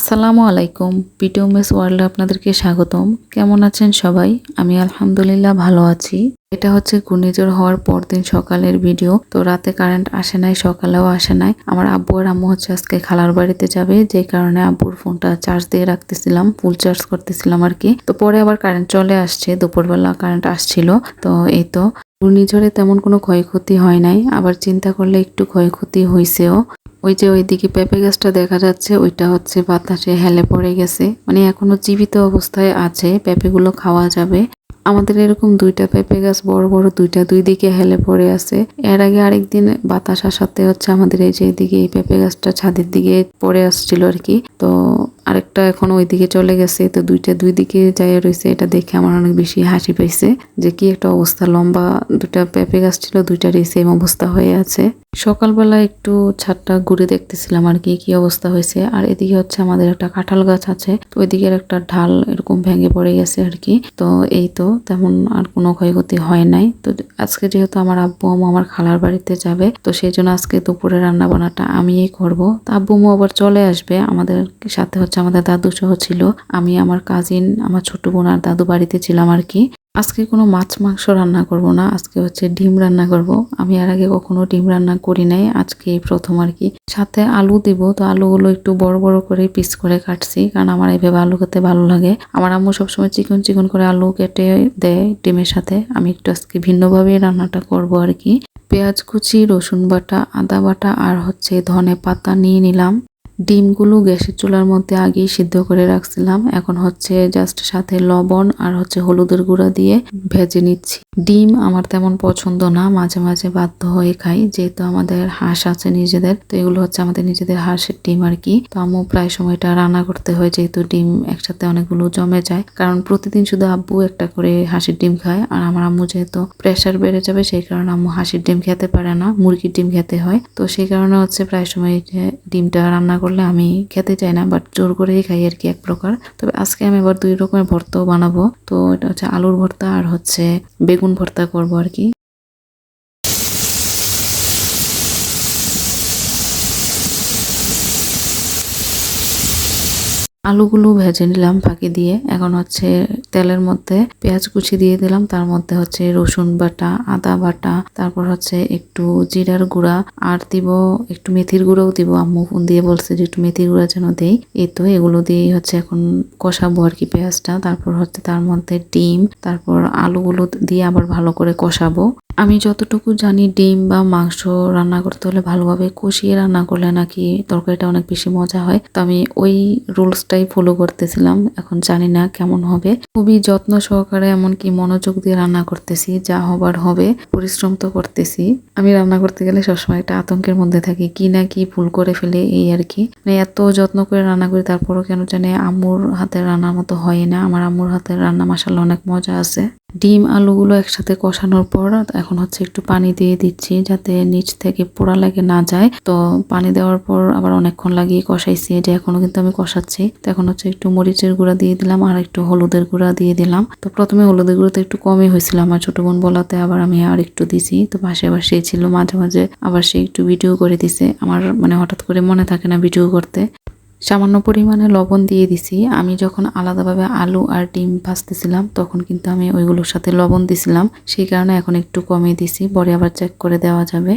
আসসালামু আলাইকুম। পিটিও মেস ওয়ার্ল্ডে আপনাদেরকে স্বাগতম। কেমন আছেন সবাই? আমি আলহামদুলিল্লাহ ভালো আছি। এটা হচ্ছে ঘূর্ণিঝড় হওয়ার পরদিন সকালের ভিডিও। তো রাতে কারেন্ট আসে নাই, সকালেও আসে নাই। আমার আব্বু আর আম্মু হচ্ছে আজকে খালার বাড়িতে যাবে, যে কারণে আব্বুর ফোনটা চার্জ দিয়ে রাখতেছিলাম, ফুল চার্জ করতেছিলাম আর কি। তো পরে আবার কারেন্ট চলে আসছে, দুপুরবেলা কারেন্ট আসছিল। তো এই তো ঘূর্ণিঝড়ে তেমন কোনো ক্ষয়ক্ষতি হয় নাই, আবার চিন্তা করলে একটু ক্ষয়ক্ষতি হয়েছেও। ওই যে ওইদিকে পেঁপে গাছটা দেখা যাচ্ছে, ওইটা হচ্ছে বাতাসে হেলে পড়ে গেছে, মানে এখনো জীবিত অবস্থায় আছে, পেঁপেগুলো খাওয়া যাবে। আমাদের এরকম দুইটা পেঁপে গাছ বড় বড় দুইটা, দুই দিকে হেলে পড়ে আছে। এর আগে আরেকদিন বাতাস আসাতে হচ্ছে আমাদের এই যে এদিকে এই পেঁপে গাছটা ছাদের দিকে পড়ে আসছিল আর কি। তো আরেকটা এখন ওইদিকে চলে গেছে, তো দুইটা দুই দিকে যাইয়া রয়েছে। এটা দেখে আমার অনেক বেশি হাসি পাইছে যে কি একটা অবস্থা, লম্বা দুটা পেঁপে গাছ ছিল, দুইটারই সেম অবস্থা হয়ে আছে। সকালবেলা একটু ছাদটা ঘুরে দেখতেছিলাম আর কি কি অবস্থা হয়েছে। আর এদিকে হচ্ছে আমাদের একটা কাঁঠাল গাছ আছে, তো ওইদিকের একটা ঢাল এরকম ভেঙে পড়ে গেছে আর কি। তো এই তো তেমন আর কোনো ক্ষয়ক্ষতি হয় নাই। তো আজকে যেহেতু আমার আব্বু আম্মু আমার খালার বাড়িতে যাবে, তো সেই জন্য আজকে দুপুরে রান্না বান্নাটা আমিই করব। তো আব্বু আম্মু আবার চলে আসবে, আমাদের সাথে হচ্ছে আমাদের দাদু সহ ছিল। আমি, আমার কাজিন, আমার ছোট বোন আর দাদু বাড়িতে ছিলাম আর কি। আজকে কোনো মাছ মাংস রান্না করব না, আজকে হচ্ছে ডিম রান্না করব। আমি আর আগে কখনো ডিম রান্না করি নাই, আজকে এই প্রথম আর কি। সাথে আলু দিব, তো আলুগুলো একটু বড় বড় করে পিস করে কাটছি, কারণ আমার এইভাবে আলু খেতে ভালো লাগে। আমার আম্মু সবসময় চিকন চিকন করে আলু কেটে দেয় ডিমের সাথে, আমি একটু আজকে ভিন্নভাবে রান্নাটা করব আর কি। পেঁয়াজ কুচি, রসুন বাটা, আদা বাটা আর হচ্ছে ধনে পাতা নিয়ে নিলাম। ডিমগুলো গ্যাসের চুলার মধ্যে আগেই সিদ্ধ করে রাখছিলাম, এখন হচ্ছে জাস্ট সাথে লবণ আর হচ্ছে হলুদের গুঁড়া দিয়ে ভেজে নিচ্ছি। ডিম আমার তেমন পছন্দ না, মাঝে মাঝে বাধ্য হয়ে খাই, যেহেতু আমাদের হাঁস আছে নিজেদের। তো এগুলো হচ্ছে আমাদের নিজেদের হাঁসের ডিম আর কি। তো আম্মু প্রায় সময়টা রান্না করতে হয়, যেহেতু ডিম একসাথে অনেকগুলো জমে যায়, কারণ প্রতিদিন শুধু আব্বু একটা করে হাঁসের ডিম খায়। আর আমার আম্মু যেহেতু প্রেশার বেড়ে যাবে, সেই কারণে আম্মু হাঁসের ডিম খেতে পারে না, মুরগির ডিম খেতে হয়। তো সেই কারণে হচ্ছে প্রায় সময় ডিমটা রান্না করলে আমি খেতে চাই না, বাট জোর করেই খাই আর কি এক প্রকার। তবে আজকে আমি আবার দুই রকমের ভর্তাও বানাবো। তো এটা হচ্ছে আলুর ভর্তা আর হচ্ছে বেগুন ভর্তা করবো আর কি। আলুগুলো ভেজে নিলাম ফাঁকি দিয়ে। এখন হচ্ছে তেলের মধ্যে পেঁয়াজ কুচি দিয়ে দিলাম, তার মধ্যে হচ্ছে রসুন বাটা, আদা বাটা, তারপর হচ্ছে একটু জিরার গুঁড়া আর দিব একটু মেথির গুঁড়াও দিব। আম্মু ফোন দিয়ে বলছে যে একটু মেথির গুঁড়া যেন দেই। এই তো এগুলো দিয়ে হচ্ছে এখন কষাবো আর কি পেঁয়াজটা। তারপর হচ্ছে তার মধ্যে ডিম, তারপর আলুগুলো দিয়ে আবার ভালো করে কষাবো। আমি যতটুকু জানি ডিম বা মাংস রান্না করতে হলে ভালোভাবে কষিয়ে রান্না করলে নাকি তরকারিটা অনেক বেশি মজা হয়। তো আমি ওই রুলসটাই ফলো করতেছিলাম, এখন জানি না কেমন হবে। খুবই যত্ন সহকারে এমনকি মনোযোগ দিয়ে রান্না করতেছি, যা হবার হবে। পরিশ্রম তো করতেছি। আমি রান্না করতে গেলে সবসময় একটা আতঙ্কের মধ্যে থাকি, কি না কি ভুল করে ফেলে এই আর কি। মানে এত যত্ন করে রান্না করি, তারপরও কেন জানি আম্মুর হাতের রান্নার মতো হয় না। আমার আম্মুর হাতের রান্না মাশাআল্লাহ অনেক মজা আছে। ডিম আলুগুলো একসাথে কষানোর পর এখন হচ্ছে একটু পানি দিয়ে দিচ্ছি, যাতে নিচ থেকে পোড়া লাগে না যায়। তো পানি দেওয়ার পর আবার অনেকক্ষণ লাগিয়ে কষাইছি, যে এখনো কিন্তু আমি কষাচ্ছি। তো এখন হচ্ছে একটু মরিচের গুঁড়া দিয়ে দিলাম আর একটু হলুদের গুঁড়া দিয়ে দিলাম। তো প্রথমে হলুদের গুঁড়া তো একটু কমই হয়েছিল, আমার ছোট বোন বলাতে আবার আমি আর একটু দিছি। তো পাশে আবার সে ছিল, মাঝে মাঝে আবার সে একটু ভিডিও করে দিছে। আমার মানে হঠাৎ করে মনে থাকে না ভিডিও করতে। সামান্য পরিমাণে লবণ দিয়ে দিছি। আমি যখন আলাদাভাবে আলু আর ডিম ভাজতেছিলাম, তখন কিন্তু আমি ওইগুলোর সাথে লবণ দিছিলাম, সেই কারণে এখন একটু কমিয়ে দিছি, পরে আবার চেক করে দেওয়া যাবে।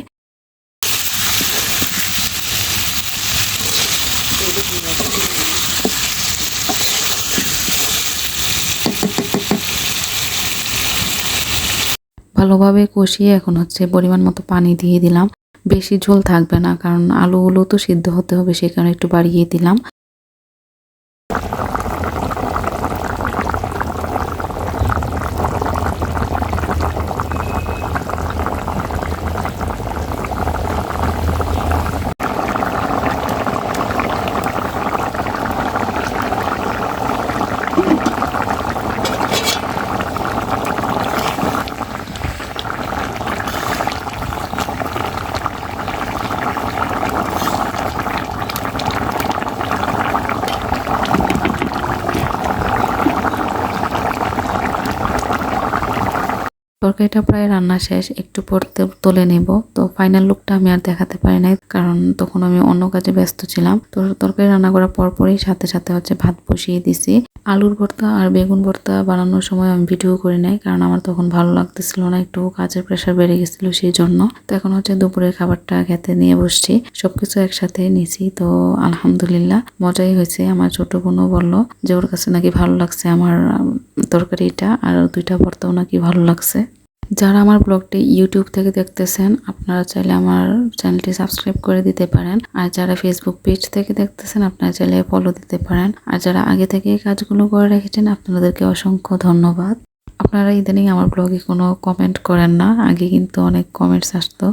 ভালোভাবে কষিয়ে এখন হচ্ছে পরিমাণ মতো পানি দিয়ে দিলাম। বেশি ঝোল থাকবে না, কারণ আলুগুলো তো সিদ্ধ হতে হবে, সেই কারণে একটু বাড়িয়ে দিলাম। তরকারিটা প্রায় রান্না শেষ, একটু পর তুলে নেব। তো ফাইনাল লুকটা আমি আর দেখাতে পারি নাই, কারণ তখন আমি অন্য কাজে ব্যস্ত ছিলাম। তো তরকারি রান্না করার পরপরই সাথে সাথে হচ্ছে ভাত বসিয়ে দিছি। আলুর ভর্তা আর বেগুন ভর্তা বানানোর সময় আমি ভিডিও করি নাই, কারণ আমার তখন ভালো লাগতেছিল না, একটু কাজের প্রেশার বেড়ে গেছিল সেই জন্য। তো এখন হচ্ছে দুপুরের খাবারটা খেতে নিয়ে বসছি, সবকিছু একসাথে নিছি। তো আলহামদুলিল্লাহ মজাই হয়েছে। আমার ছোট বোনও বললো যে ওর কাছে নাকি ভালো লাগছে আমার তরকারিটা, আর 2টা ভর্তাও নাকি ভালো লাগছে। যারা আমার ব্লগটি ইউটিউব থেকে দেখতেছেন, আপনারা চাইলে আমার চ্যানেলটি সাবস্ক্রাইব করে দিতে পারেন। আর যারা ফেসবুক পেজ থেকে দেখতেছেন, আপনারা চাইলে ফলো দিতে পারেন। আর যারা আগে থেকে এই কাজগুলো করে রেখেছেন, আপনাদেরকে অসংখ্য ধন্যবাদ। আপনারা ইদানিং আমার ব্লগে কোনো কমেন্ট করেন না, আগে কিন্তু অনেক কমেন্টস আসতো।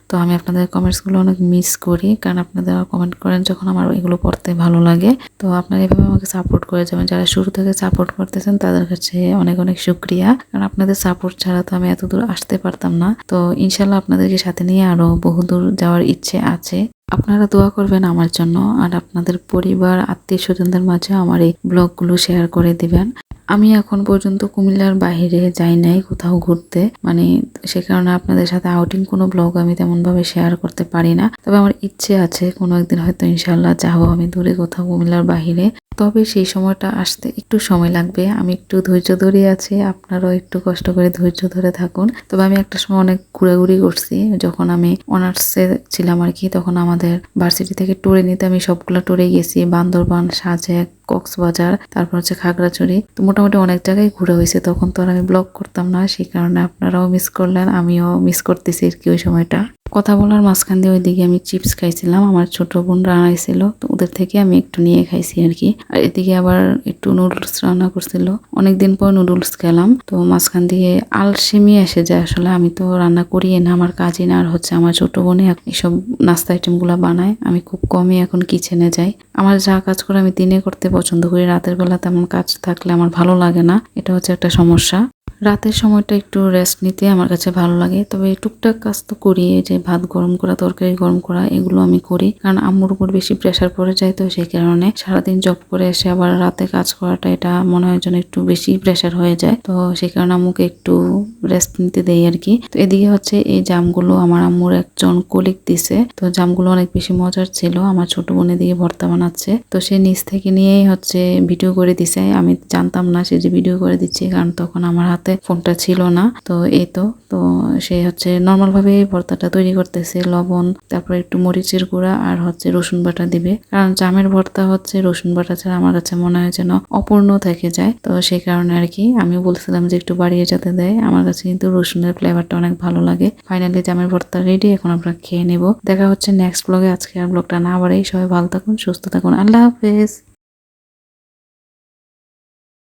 তো আমি আপনাদের কমেন্টসগুলো অনেক মিস করি, কারণ আপনারা কমেন্ট করেন যখন আমার এগুলো পড়তে ভালো লাগে। তো আপনারা এভাবে আমাকে সাপোর্ট করে যাবেন। যারা শুরু থেকে সাপোর্ট করতেছেন তাদের কাছে অনেক অনেক শুকরিয়া, কারণ আপনাদের সাপোর্ট ছাড়া তো আমি এত দূর আসতে পারতাম না। তো ইনশাল্লাহ আপনাদেরকে সাথে নিয়ে আরো বহুদূর যাওয়ার ইচ্ছে আছে। আপনারা দোয়া করবেন আমার জন্য, আর আপনাদের পরিবার আত্মীয় স্বজনদের মাঝে আমার এই ব্লগগুলো শেয়ার করে দিবেন। আমি এখন পর্যন্ত কুমিল্লার বাইরে যাই নাই কোথাও ঘুরতে, মানে সে কারণে আপনাদের সাথে আউটিং কোনো ব্লগ আমি তেমন ভাবে শেয়ার করতে পারি না। তবে আমার ইচ্ছে আছে কোনো একদিন হয়তো ইনশাল্লাহ যাবো আমি দূরে কোথাও কুমিল্লার বাইরে। তবে সেই সময়টা আসতে একটু সময় লাগবে, আমি একটু ধৈর্য ধরে আছি, আপনারাও একটু কষ্ট করে ধৈর্য ধরে থাকুন। তবে আমি একটা সময় অনেক ঘোরাঘুরি করছি, যখন আমি অনার্সে ছিলাম আর কি, তখন আমাদের ভার্সিটি থেকে ট্যুরে নিতে আমি সবগুলো ট্যুরে গেছি, বান্দরবান, সাজেক, কক্সবাজার, তারপর হচ্ছে খাগড়াছড়ি। তো মোটামুটি অনেক জায়গায় ঘুরে হয়েছে। তখন তো আর আমি ব্লগ করতাম না, সেই কারণে আপনারাও মিস করলেন, আমিও মিস করতেছি আর কি ওই সময়টা। কথা বলার মাঝখান দিয়ে ওইদিকে আমি চিপস খাইছিলাম, আমার ছোট বোনরা আনাইছিল, তো ওদের থেকে আমি একটু নিয়ে খাইছি আর কি। আর এদিকে আবার একটু নুডলস রান্না করছিল, অনেকদিন পর নুডলস খেলাম। তো মাঝখান দিয়ে আলসেমি এসে যায়, আসলে আমি তো রান্না করি না, আমার কাজিন আর হচ্ছে আমার ছোট বোনে এইসব নাস্তা আইটেম গুলা বানায়। আমি খুব কমই এখন কিচেনে যাই। আমার যা কাজ করে আমি দিনে করতে পছন্দ করি, রাতের বেলা তেমন কাজ থাকলে আমার ভালো লাগে না, এটা হচ্ছে একটা সমস্যা। রাতের সময়টা একটু রেস্ট নিতে আমার কাছে ভালো লাগে। তবে টুকটাক কাজ তো করি, যে ভাত গরম করা, তরকারি গরম করা, এগুলো আমি করি, কারণ আম্মুর উপর বেশি প্রেশার পড়ে যায়। তো সেই কারণে সারাদিন জব করে এসে আবার রাতে কাজ করাটা, এটা মনে হয় যেন একটু বেশি প্রেশার হয়ে যায়। তো সেই কারণে আম্মুকে একটু রেস্ট নিতে দেই আর কি। তো এদিকে হচ্ছে এই জামগুলো আমার আম্মুর একজন কলিগ দিছে, তো জামগুলো অনেক বেশি মজার ছিল। আমার ছোট বোন এদিকে ভর্তা বানাচ্ছে, তো সে নিচ থেকে নিয়েই হচ্ছে ভিডিও করে দিছে। আমি জানতাম না সে যে ভিডিও করে দিচ্ছে, কারণ তখন আমার হাতে ফোনটা ছিল না। তো এই তো সে হচ্ছে নর্মাল ভাবে ভর্তাটা তৈরি করতেছে, লবণ, তারপর একটু মরিচের গুঁড়া আর হচ্ছে রসুন বাটা দিবে, কারণ জামের ভর্তা হচ্ছে রসুন বাটা ছাড়া আমার কাছে মনে হয় যেন অপূর্ণ থেকে যায়। তো সেই কারণে আর কি আমি বলছিলাম যে একটু বাড়িয়ে যাতে দেয়, আমার কাছে কিন্তু রসুনের ফ্লেভারটা অনেক ভালো লাগে। ফাইনালি জামের ভর্তা রেডি, এখন আমরা খেয়ে নেব। দেখা হচ্ছে নেক্সট ব্লগে। আজকে আর ব্লগটা না বাড়াই, সবাই ভালো থাকুন, সুস্থ থাকুন, আল্লাহ হাফেজ।